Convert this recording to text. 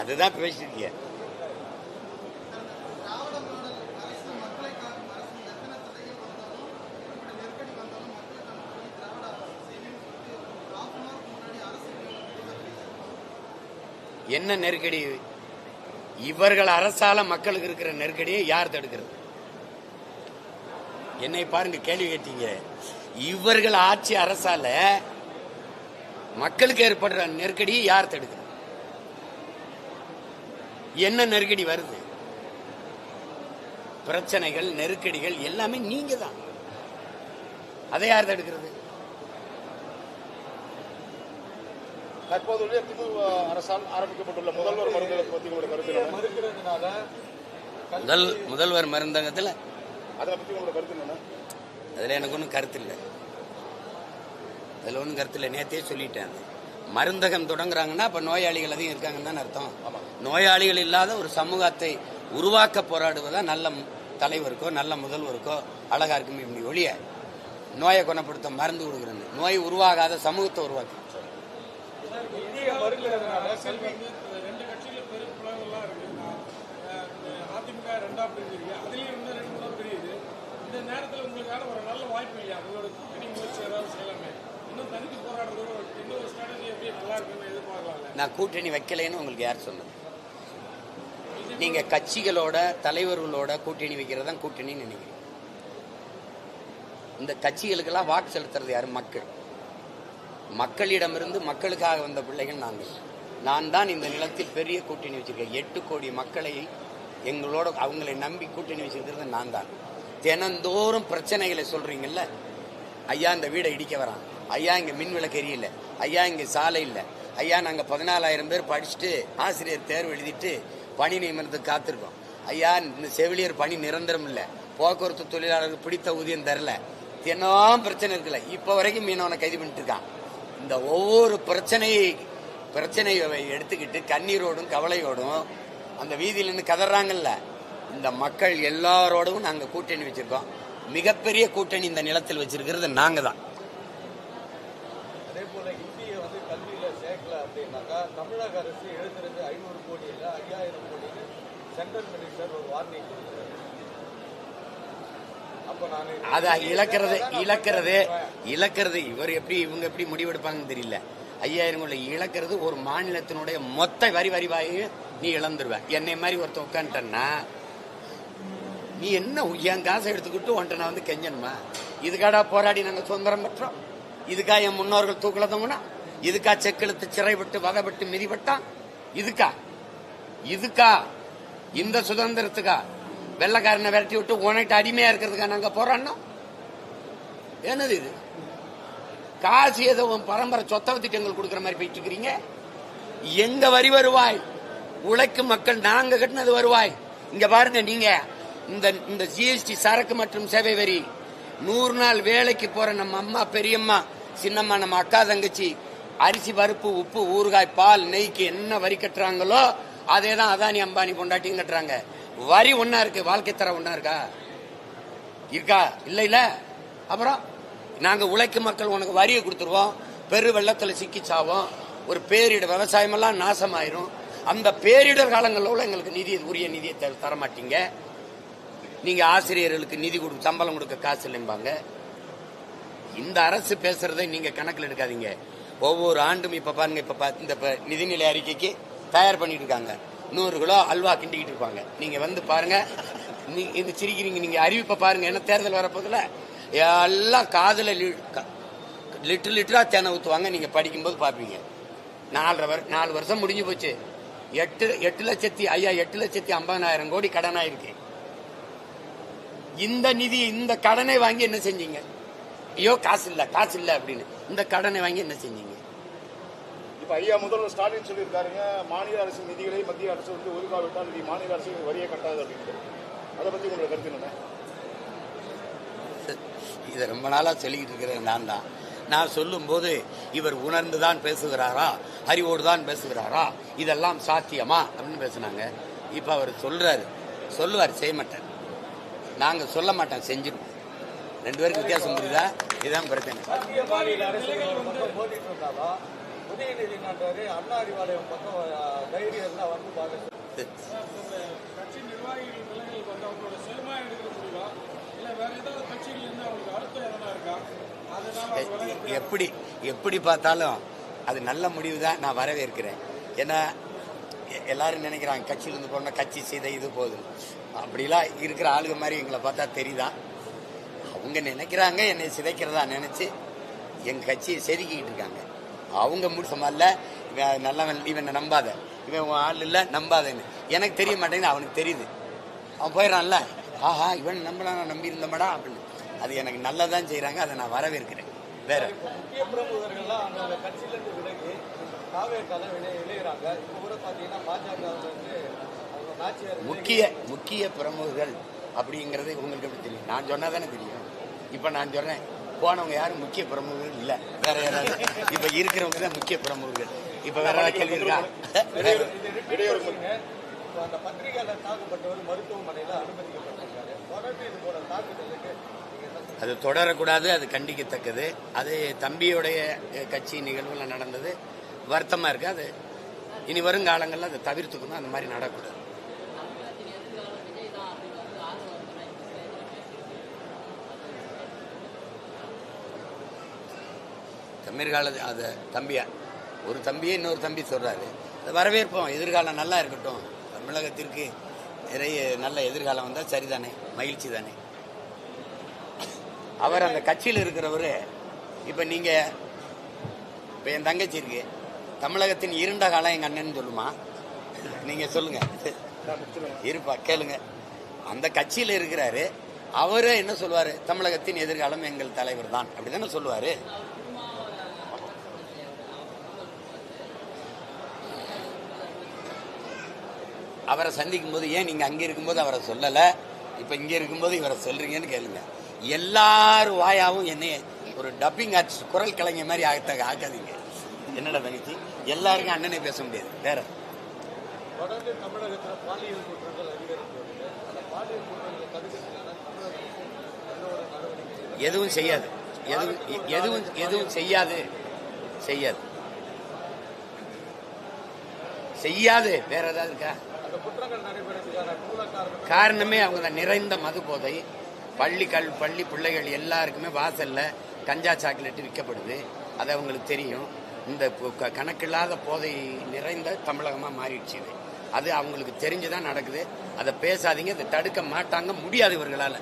அதுதான் பேசிருக்கீங்க. என்ன நெருக்கடி? இவர்கள் அரசால மக்களுக்கு இருக்கிற நெருக்கடியை யார் தடுக்கிறது? என்னை பாருங்க, கேள்வி கேட்டீங்க. இவர்கள் ஆட்சி அரசால மக்களுக்கு ஏற்படுற நெருக்கடியை யார் தடுக்கிறது? என்ன நெருக்கடி வருது? பிரச்சனைகள், நெருக்கடிகள் எல்லாமே நீங்க தான். அதை யார் தடுக்கிறது? தற்போதுள்ள திமுக அரசால் ஆரம்பிக்கப்பட்டுள்ள முதல்வர் மருந்தகத்தை பற்றி உங்களோட கருத்து முதல்வர் மருந்தகத்தில் அதை பற்றி உங்களோட கருத்து என்ன? அதில் எனக்கு ஒன்றும் கருத்து இல்லை. அதில் ஒன்றும் கருத்து இல்லை. நேற்றே சொல்லிட்டேன். மருந்தகம் தொடங்குறாங்கன்னா அப்போ நோயாளிகள் அதிகம் இருக்காங்கன்னு தான் அர்த்தம். நோயாளிகள் இல்லாத ஒரு சமூகத்தை உருவாக்க போராடுவதா நல்ல தலைவருக்கோ நல்ல முதல்வருக்கோ அழகா இருக்கும். இப்படி ஒழிய நோயை குணப்படுத்த மருந்து கொடுக்குறது, நோய் உருவாகாத சமூகத்தை உருவாக்கு. நான் கூட்டணி வைக்கலைன்னு உங்களுக்கு யார் சொன்னது? நீங்க கட்சிகளோட தலைவர்களோட கூட்டணி வைக்கிறதா கூட்டணின்னு நினைக்கிறீங்க. இந்த கட்சிகளுக்கெல்லாம் வாக்கு செலுத்துறது யாரு? மக்கள். மக்களிடமிருந்து மக்களுக்காக வந்த பிள்ளைகள் நாங்கள். நான் தான் இந்த நிலத்தில் பெரிய கூட்டணி வச்சிருக்கேன். 8 கோடி மக்களை எங்களோட அவங்களை நம்பி கூட்டணி வச்சிருக்கிறது நான் தான். தினந்தோறும் பிரச்சனைகளை சொல்றீங்கல்ல. ஐயா இந்த வீடை இடிக்க வரான், ஐயா இங்க மின் விளக்கு எரியல, ஐயா இங்க சாலை இல்லை, ஐயா நாங்க 14,000 பேர் படிச்சுட்டு ஆசிரியர் தேர்வு எழுதிட்டு பணி நியமனத்துக்கு காத்திருக்கோம், ஐயா இந்த செவிலியர் பணி நிரந்தரம் இல்லை, போக்குவரத்து தொழிலாளருக்கு பிடித்த ஊதியம் தரல, தினம் பிரச்சனை இருக்குல்ல. இப்ப வரைக்கும் மீனவனை கைது பண்ணிட்டு இருக்கான். இந்த ஒவ்வொரு பிரச்சனையை எடுத்துக்கிட்டு கண்ணீரோடும் கவலையோடும் அந்த வீதியில் நின்று கதறாங்கல்ல, இந்த மக்கள் எல்லாரோடும் நாங்க கூட்டணி வச்சிருக்கோம். மிகப்பெரிய கூட்டணி இந்த நிலத்தில் வச்சிருக்கிறது நாங்க தான். அதே போல இந்திய கல்வியில சேர்க்கல அப்படின்னாக்கா தமிழக அரசு எழுதுறது 500 கோடி இல்ல 5000 கோடி சென்ட்ரல் மினிஸ்டர் ஒரு வார்னிங் கொடுக்கிறார். அத இழக்கிறது இவர் எப்படி இவங்க எப்படி முடிவெடுப்பாங்கன்னு தெரியல. 5000 கோடி இழக்கிறது ஒரு மாநிலத்தினுடைய மொத்த வரிவாயும் நீ இழந்துருவ. என்னை மாதிரி ஒருத்தன் உட்காந்துட்டன்னா நீ என்ன என் காசை எடுத்துக்கிட்டு ஒன்றை நான் கெஞ்சணுமா? இதுக்காடா போராடி நாங்க சுதந்திரம் பெற்றோம்? இதுக்கா என் முன்னோர்கள் தூக்கல தொங்கினா? இதுக்கா செக்கெழுத்து சிறைப்பட்டு வதைப்பட்டு மிதிப்பட்டான்? இதுக்கா இந்த சுதந்திரத்துக்கா வெள்ளக்காரனை விரட்டி விட்டு உனக்கு அடிமையா இருக்கிறதுக்கா நாங்க போராடணும்? என்னது இது? காசு ஏதோ பரம்பரை சொத்த திட்டங்கள் கொடுக்குற மாதிரி போயிட்டு இருக்கிறீங்க. எங்க வரி வருவாய்? உழைக்கும் மக்கள் நாங்க கட்டினது வருவாய். இங்க பாருங்க, நீங்க இந்த ஜிஎஸ்டி சரக்கு மற்றும் சேவை வரி 100 நாள் வேலைக்கு போற நம்ம அம்மா பெரியம்மா சின்னம்மா நம்ம அக்கா தங்கச்சி அரிசி பருப்பு உப்பு ஊறுகாய் பால் நெய்க்கு என்ன வரி கட்டுறாங்களோ அதே தான் அதானி அம்பானி கொண்டாட்டியும் கட்டுறாங்க. வரி ஒன்னா இருக்கு, வாழ்க்கை தர ஒன்னா இருக்கா? இல்ல. அப்புறம் நாங்க உழைக்கும் மக்கள் உனக்கு வரியை கொடுத்துருவோம், பெரு வெள்ளத்துல சிக்கி சாவோம், ஒரு பேரிடர் விவசாயம் எல்லாம் நாசமாயிரும். அந்த பேரிடர் காலங்களில் எங்களுக்கு உரிய நிதியை தர மாட்டீங்க. நீங்க ஆசிரியர்களுக்கு நிதி கொடுக்க சம்பளம் கொடுக்க காசு இல்லைம்பாங்க. இந்த அரசு பேசுறதை நீங்க கணக்கில் எடுக்காதீங்க. ஒவ்வொரு ஆண்டும் இப்ப பாருங்க, இந்த நிதிநிலை அறிக்கைக்கு தயார் பண்ணிட்டு இருக்காங்க. 100 கிலோ அல்வா கிண்டிக்கிட்டு இருப்பாங்க. நீங்க பாருங்க, இந்த சிரிக்கிறீங்க. நீங்க அறிவிப்பை பாருங்க, என்ன தேர்தல் வரப்போதுல எல்லாம் காதுல லிட்டரா தேனை ஊத்துவாங்க. நீங்க படிக்கும்போது பாப்பீங்க. 4 வருஷம் முடிஞ்சு போச்சு. 8,50,000 கோடி கடனாயிருக்கு. இந்த நிதி இந்த கடனை வாங்கி என்ன செஞ்சீங்க? ஐயோ காசு இல்ல அப்படின்னு இந்த கடனை வாங்கி என்ன செஞ்சீங்க? இப்ப ஐயா முதல்வர் ஸ்டாலின் சொல்லியிருக்காருங்க, மாநில அரசு நிதிகளை மத்திய அரசு ஒதுக்காவிட்டால் இது மாநில அரசு வரியை கட்டாது அப்படின்னு. அதை பத்தி உங்களுக்கு கருத்து என்ன? இதை ரொம்ப நாளா சொல்லிக்கிட்டு இருக்கிறேன் நான் தான். நான் சொல்லும் போது இவர் உணர்ந்துதான் பேசுகிறாரா, அறிவோடு தான் பேசுகிறாரா, இதெல்லாம் சாத்தியமா அப்படின்னு பேசினாங்க. இப்ப அவர் சொல்லுவார், செய்ய மாட்டார். நாங்க சொல்ல மாட்டோம், செஞ்சிருவோம். 2 பேருக்கு வித்தியாசம் புரியுதா? இதுதான் பிரச்சனை. உதயநிதி நன்றாரு அண்ணா அறிவாலயம் பக்கம் தைரியம் இருந்தால் வந்து பார்க்க கட்சி நிர்வாகிகள் நிலைகளுக்கு வந்து அவங்களோட செல்வாய் எடுக்கிற முடிவா இல்ல வேற ஏதாவது கட்சிகள் இருந்து அவங்களுக்கு அழுத்தம் எதனா இருக்கா அதனால எப்படி பார்த்தாலும் அது நல்ல முடிவு தான், நான் வரவேற்கிறேன். ஏன்னா எல்லாரும் நினைக்கிறாங்க கட்சியிலிருந்து போன கட்சி செய்த இது போதும், அப்படிலாம் இருக்கிற ஆளுங்க மாதிரி எங்களை பார்த்தா தெரியுதா? அவங்க நினைக்கிறாங்க என்னை சிதைக்கிறதா நினைச்சு எங்க கட்சியை செதுக்கிட்டு இருக்காங்க. அவங்க முடிச்சமல்ல இவன் நல்லவன், இவனை நம்பாத, இவன் ஆள் இல்லை நம்பாதன்னு எனக்கு தெரிய மாட்டேங்குது, அவனுக்கு தெரியுது. அவன் போயிடறான்ல, ஆஹா இவன் நம்பலாம் நம்பி இருந்தமாடா அப்படின்னு. அது எனக்கு நல்லதான் செய்யறாங்க, அதை நான் வரவேற்கிறேன். வேற முக்கிய பிரமுகர்கள்லாம் அந்த கட்சியிலிருந்து விலகி காவேரிக்காக இணைகிறாங்க. இப்போ கூட பார்த்தீங்கன்னா பாஜகவிலிருந்து அவங்க நாச்சியார் முக்கிய பிரமுகர்கள் அப்படிங்கிறது உங்களுக்கு எப்படி தெரியும்? நான் சொன்னா தானே தெரியும். இப்ப நான் சொல்றேன், போனவங்க யாரும் முக்கிய பிரமுகர்கள் இல்ல, வேற யாராவது இப்ப இருக்கிறவங்க தான் முக்கிய பிரமுகர்கள். இப்ப வேற ஏதாவது கேள்வி இருக்கா? அந்த பத்திரிகையாளர் தாக்கப்பட்டவர் மருத்துவமனையில் அனுமதிக்கப்பட்டிருக்காரு. தொடர்ந்து இது போல தாக்குதலுக்கு அது தொடரக்கூடாது, அது கண்டிக்கத்தக்கது. அது தம்பியுடைய கட்சி நிகழ்வுல நடந்தது, வருத்தமா இருக்கு. அது இனி வருங்காலங்களில் அதை தவிர்த்துக்கணும், அந்த மாதிரி நடக்கூடாது. தமிழ்கால அது தம்பியா ஒரு தம்பியே இன்னொரு தம்பி சொல்றாரு, அதை வரவேற்போம். எதிர்காலம் நல்லா இருக்கட்டும், தமிழகத்திற்கு நிறைய நல்ல எதிர்காலம் வந்தால் சரிதானே, மகிழ்ச்சி தானே. அவர் அந்த கட்சியில் இருக்கிறவரு, இப்ப நீங்க இப்ப என் தங்கச்சி இருக்கு, தமிழகத்தின் இருண்ட காலம் எங்க அண்ணன் சொல்லுமா? நீங்க சொல்லுங்க, இருப்பா கேளுங்க. அந்த கட்சியில் இருக்கிறாரு, அவரு என்ன சொல்லுவாரு? தமிழகத்தின் எதிர்காலம் எங்கள் தலைவர் தான், அப்படிதானே சொல்லுவாரு. அவரை சந்திக்கும் போது ஏன் நீங்க அங்க இருக்கும்போது அவரை சொல்லல, இப்ப இங்க இருக்கும்போது இவரை சொல்றீங்கன்னு கேளுங்க. எல்லாரும் வாயாவும் என்னைய ஒரு டப்பிங் ஆர்டிஸ்ட், குரல் கலைஞர் மாதிரி ஆக்காதீங்க. என்னடா தங்கச்சி, எல்லாருக்கும் அண்ணனே பேச முடியாது. வேற தொடர்ந்து தமிழகத்தில் பாலியல் குற்றங்கள் அதிகரித்து வருது. அந்த பாலியல் குற்றங்களை தடுக்கிறதுக்கான தமிழக அரசு நடவடிக்கை எதுவும் செய்யாது, எதுவும் செய்யாது. வேற ஏதாவது இருக்கா? அந்த குற்றங்கள் நடைபெறதுக்கான மூல காரணமே அவங்க தான். நிறைந்த மது போதை, பள்ளி பிள்ளைகள் எல்லாருக்குமே வாசல்ல கஞ்சா சாக்லேட் விற்கப்படுது, அது அவங்களுக்கு தெரியும். இந்த கணக்கில்லாத போதை நிறைந்த தமிழகமா மாறிடுச்சு. இது அது அவங்களுக்கு தெரிஞ்சுதான் நடக்குது. அதை பேசாதீங்க, அதை தடுக்க மாட்டாங்க, முடியாது இவர்களால.